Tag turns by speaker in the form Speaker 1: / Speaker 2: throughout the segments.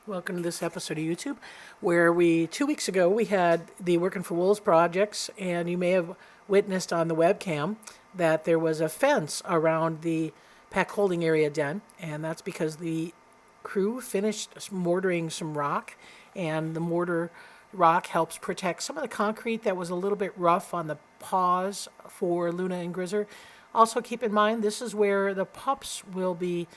Speaker 1: Welcome to this episode of YouTube, where 2 weeks ago, we had the Working for Wolves projects, and you may have witnessed on the webcam that there was a fence around the pack holding area den, and that's because the crew finished mortaring some rock, and the mortar rock helps protect some of the concrete that was a little bit rough on the paws for Luna and Grizzer. Also, keep in mind, this is where the pups will be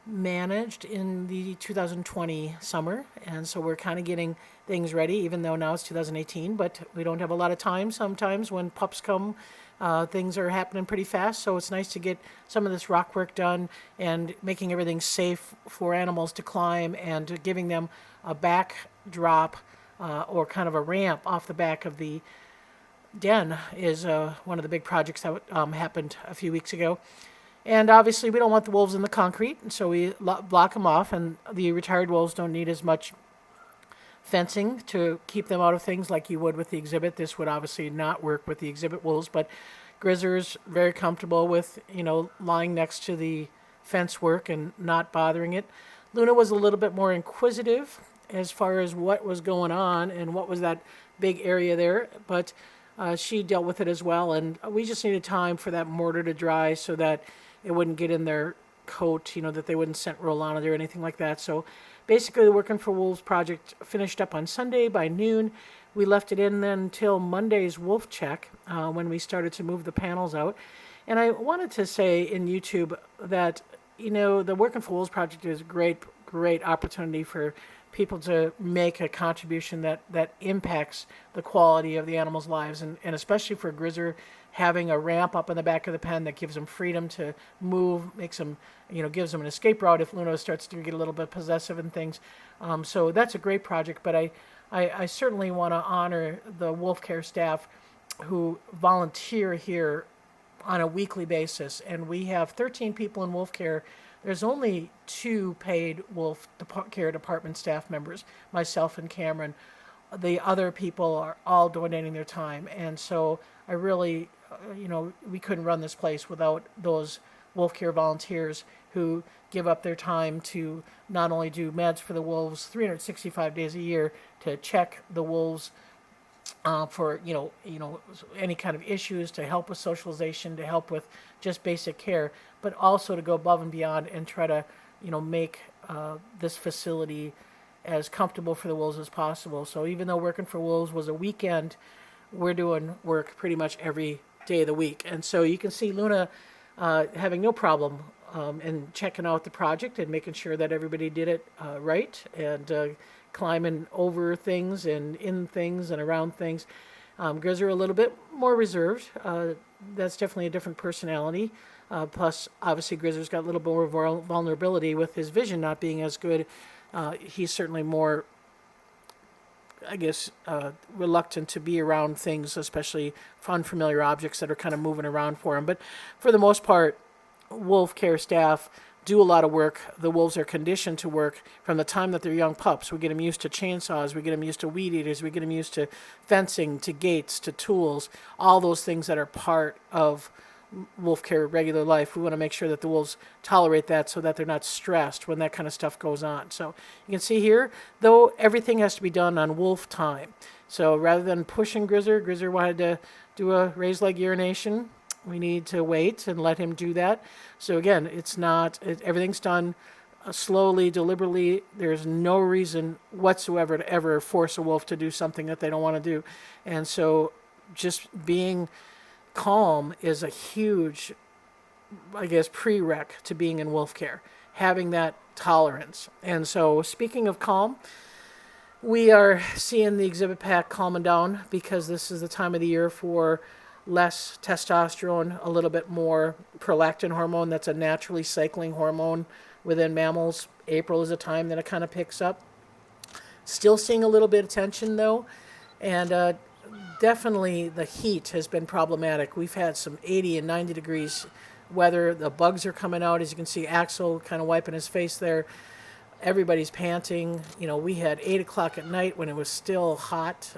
Speaker 1: managed in the 2020 summer, and so we're kind of getting things ready, even though now it's 2018, but we don't have a lot of time. Sometimes when pups come, things are happening pretty fast, so it's nice to get some of this rock work done and making everything safe for animals to climb, and giving them a backdrop or kind of a ramp off the back of the den is one of the big projects that happened a few weeks ago. And obviously, we don't want the wolves in the concrete, and so we block them off. And the retired wolves don't need as much fencing to keep them out of things like you would with the exhibit. This would obviously not work with the exhibit wolves, but Grizzer's very comfortable with, lying next to the fence work and not bothering it. Luna was a little bit more inquisitive as far as what was going on and what was that big area there, but she dealt with it as well. And we just needed time for that mortar to dry so that it wouldn't get in their coat, that they wouldn't scent roll on it or anything like that. So basically, the Working for Wolves project finished up on Sunday by noon. We left it in then until Monday's wolf check when we started to move the panels out. And I wanted to say in YouTube that, the Working for Wolves project is a great opportunity for people to make a contribution that impacts the quality of the animals' lives, and especially for Grizzer, having a ramp up in the back of the pen that gives them freedom to move, makes them, gives them an escape route if Luna starts to get a little bit possessive and things. So that's a great project, but I certainly want to honor the wolf care staff who volunteer here on a weekly basis. And we have 13 people in wolf care. There's only 2 paid wolf care department staff members, myself and Cameron. The other people are all donating their time. And so I really, we couldn't run this place without those wolf care volunteers who give up their time to not only do meds for the wolves 365 days a year, to check the wolves for any kind of issues, to help with socialization, to help with just basic care, but also to go above and beyond and try to make this facility as comfortable for the wolves as possible. So even though Working for Wolves was a weekend, we're doing work pretty much every day of the week. And so you can see Luna having no problem in checking out the project and making sure that everybody did it right, and climbing over things and in things and around things. Grizzer a little bit more reserved. That's definitely a different personality. Plus, obviously, Grizzer's got a little more vulnerability with his vision not being as good. He's certainly more, I guess, reluctant to be around things, especially unfamiliar objects that are kind of moving around for him. But for the most part, wolf care staff do a lot of work. The wolves are conditioned to work from the time that they're young pups. We get them used to chainsaws, we get them used to weed eaters, we get them used to fencing, to gates, to tools, all those things that are part of wolf care regular life. We want to make sure that the wolves tolerate that so that they're not stressed when that kind of stuff goes on. So you can see here, though, everything has to be done on wolf time. So rather than pushing Grizzer wanted to do a raised leg urination. We need to wait and let him do that. So again, everything's done slowly, deliberately. There's no reason whatsoever to ever force a wolf to do something that they don't want to do. And so just being calm is a huge, I guess, prereq to being in wolf care, having that tolerance. And so speaking of calm, we are seeing the exhibit pack calming down because this is the time of the year for less testosterone, a little bit more prolactin hormone. That's a naturally cycling hormone within mammals. April is a time that it kind of picks up. Still seeing a little bit of tension, though, and definitely the heat has been problematic. We've had some 80 and 90 degrees weather. The bugs are coming out. As you can see, Axel kind of wiping his face there. Everybody's panting. We had 8 o'clock at night when it was still hot.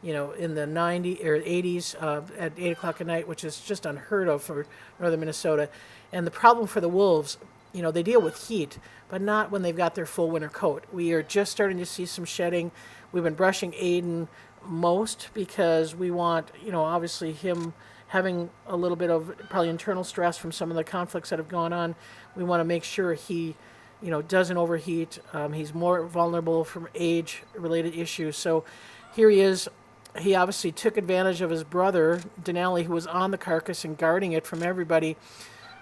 Speaker 1: In the 90s or 80s at 8 o'clock at night, which is just unheard of for northern Minnesota. And the problem for the wolves they deal with heat, but not when they've got their full winter coat. We are just starting to see some shedding. We've been brushing Aiden most because we want, obviously him having a little bit of probably internal stress from some of the conflicts that have gone on. We want to make sure he, doesn't overheat. He's more vulnerable from age-related issues. So here he is. He obviously took advantage of his brother, Denali, who was on the carcass and guarding it from everybody.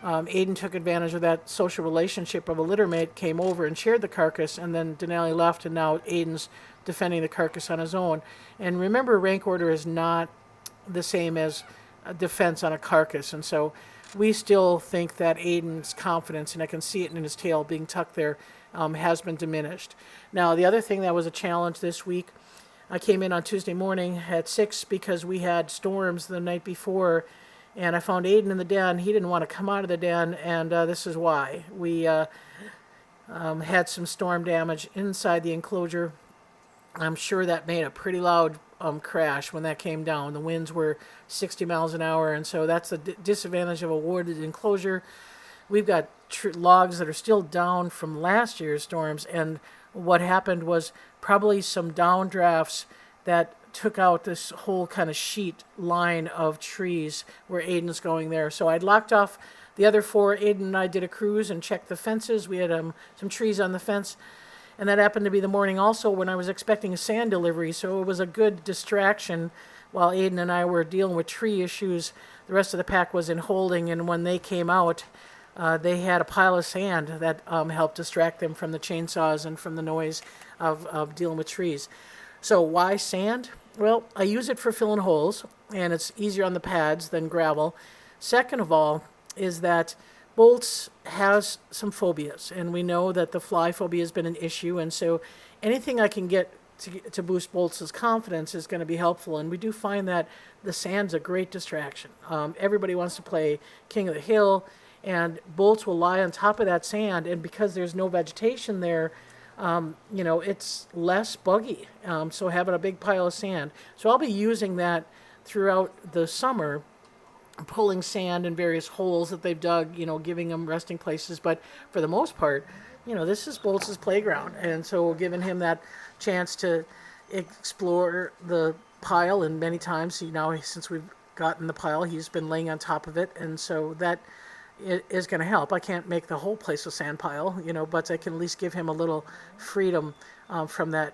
Speaker 1: Aiden took advantage of that social relationship of a littermate, came over and shared the carcass, and then Denali left, and now Aiden's defending the carcass on his own. And remember, rank order is not the same as a defense on a carcass, and so we still think that Aiden's confidence, and I can see it in his tail being tucked there, has been diminished. Now, the other thing that was a challenge this week, I came in on Tuesday morning at 6 because we had storms the night before, and I found Aiden in the den. He didn't want to come out of the den, and this is why. We had some storm damage inside the enclosure. I'm sure that made a pretty loud crash when that came down. The winds were 60 miles an hour, and so that's the disadvantage of a wooded enclosure. We've got logs that are still down from last year's storms, and what happened was probably some downdrafts that took out this whole kind of sheet line of trees where Aiden's going there. So I'd locked off the other 4. Aiden and I did a cruise and checked the fences. We had some trees on the fence, and that happened to be the morning also when I was expecting a sand delivery, so it was a good distraction while Aiden and I were dealing with tree issues. The rest of the pack was in holding, and when they came out, they had a pile of sand that helped distract them from the chainsaws and from the noise of dealing with trees. So why sand? Well, I use it for filling holes, and it's easier on the pads than gravel. Second of all is that Bolts has some phobias, and we know that the fly phobia has been an issue, and so anything I can get to boost Bolts' confidence is going to be helpful, and we do find that the sand's a great distraction. Everybody wants to play King of the Hill, and Bolts will lie on top of that sand, and because there's no vegetation there, it's less buggy, so having a big pile of sand. So I'll be using that throughout the summer, pulling sand in various holes that they've dug, giving them resting places. But for the most part, this is Bolts' playground. And so giving him that chance to explore the pile, and many times, since we've gotten the pile, he's been laying on top of it. And so that is going to help. I can't make the whole place a sand pile, but I can at least give him a little freedom from that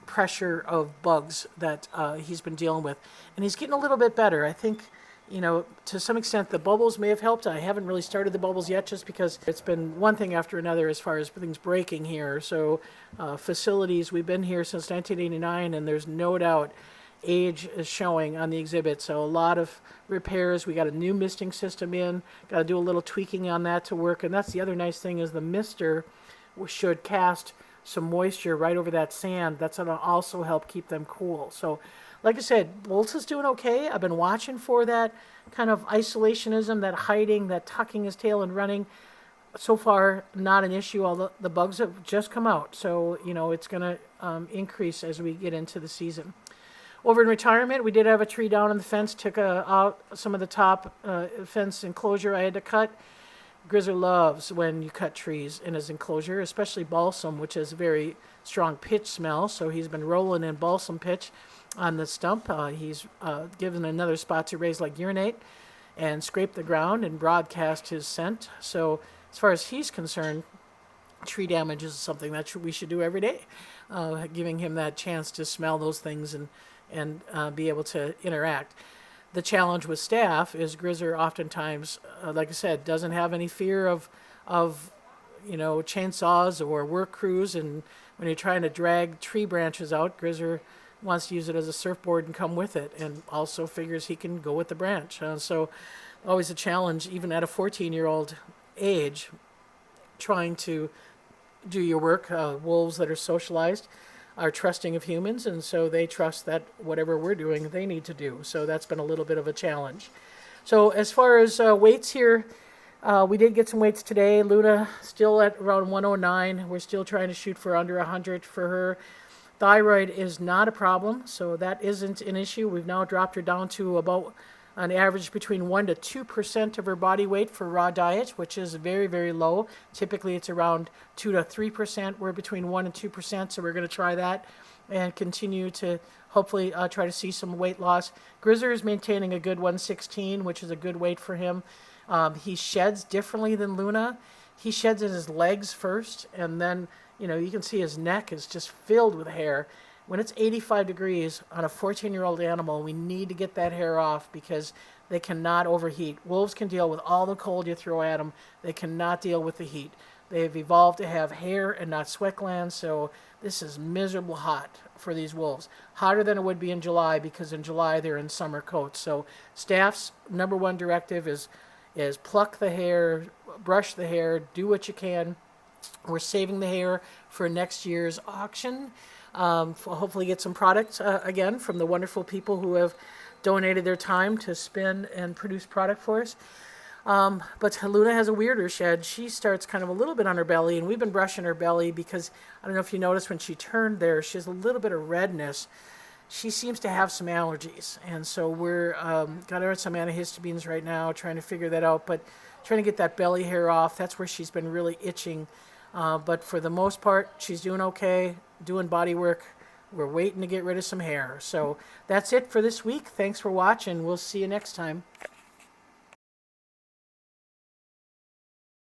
Speaker 1: pressure of bugs that he's been dealing with. And he's getting a little bit better. I think, to some extent, the bubbles may have helped. I haven't really started the bubbles yet just because it's been one thing after another as far as things breaking here. So facilities, we've been here since 1989, and there's no doubt age is showing on the exhibit. So a lot of repairs. We got a new misting system in. Got to do a little tweaking on that to work. And that's the other nice thing is the mister should cast some moisture right over that sand. That's going to also help keep them cool. So like I said, Bolts is doing okay. I've been watching for that kind of isolationism, that hiding, that tucking his tail and running. So far, not an issue. All the bugs have just come out. So, it's going to increase as we get into the season. Over in retirement, we did have a tree down on the fence, took out some of the top fence enclosure I had to cut. Grizzer loves when you cut trees in his enclosure, especially balsam, which has a very strong pitch smell. So he's been rolling in balsam pitch on the stump. He's given another spot to raise like urinate and scrape the ground and broadcast his scent. So as far as he's concerned, tree damage is something that we should do every day, giving him that chance to smell those things and be able to interact. The challenge with staff is Grizzer oftentimes, like I said, doesn't have any fear of chainsaws or work crews, and when you're trying to drag tree branches out, Grizzer wants to use it as a surfboard and come with it, and also figures he can go with the branch. So always a challenge, even at a 14-year-old age, trying to do your work. Wolves that are socialized are trusting of humans, and so they trust that whatever we're doing, they need to do. So that's been a little bit of a challenge. So as far as weights here, we did get some weights today. Luna still at around 109. We're still trying to shoot for under 100 for her. Thyroid is not a problem, so that isn't an issue. We've now dropped her down to about on average between 1 to 2% of her body weight for raw diet, which is very, very low. Typically it's around 2 to 3%. We're between 1 and 2%, so we're going to try that and continue to hopefully try to see some weight loss. Grizzer is maintaining a good 116, which is a good weight for him. He sheds differently than Luna. He sheds in his legs first, and then, you know, you can see his neck is just filled with hair. When it's 85 degrees on a 14-year-old animal, we need to get that hair off because they cannot overheat. Wolves can deal with all the cold you throw at them. They cannot deal with the heat. They've evolved to have hair and not sweat glands, so this is miserable hot for these wolves. Hotter than it would be in July because in July they're in summer coats. So staff's number one directive is pluck the hair, brush the hair, do what you can. We're saving the hair for next year's auction. Hopefully get some products again from the wonderful people who have donated their time to spin and produce product for us. But Luna has a weirder shed. She starts kind of a little bit on her belly, and we've been brushing her belly because I don't know if you noticed when she turned there, she has a little bit of redness. She seems to have some allergies, and so we're got her some antihistamines right now, trying to figure that out, but trying to get that belly hair off. That's where she's been really itching. But for the most part, she's doing okay, doing body work. We're waiting to get rid of some hair. So that's it for this week. Thanks for watching. We'll see you next time.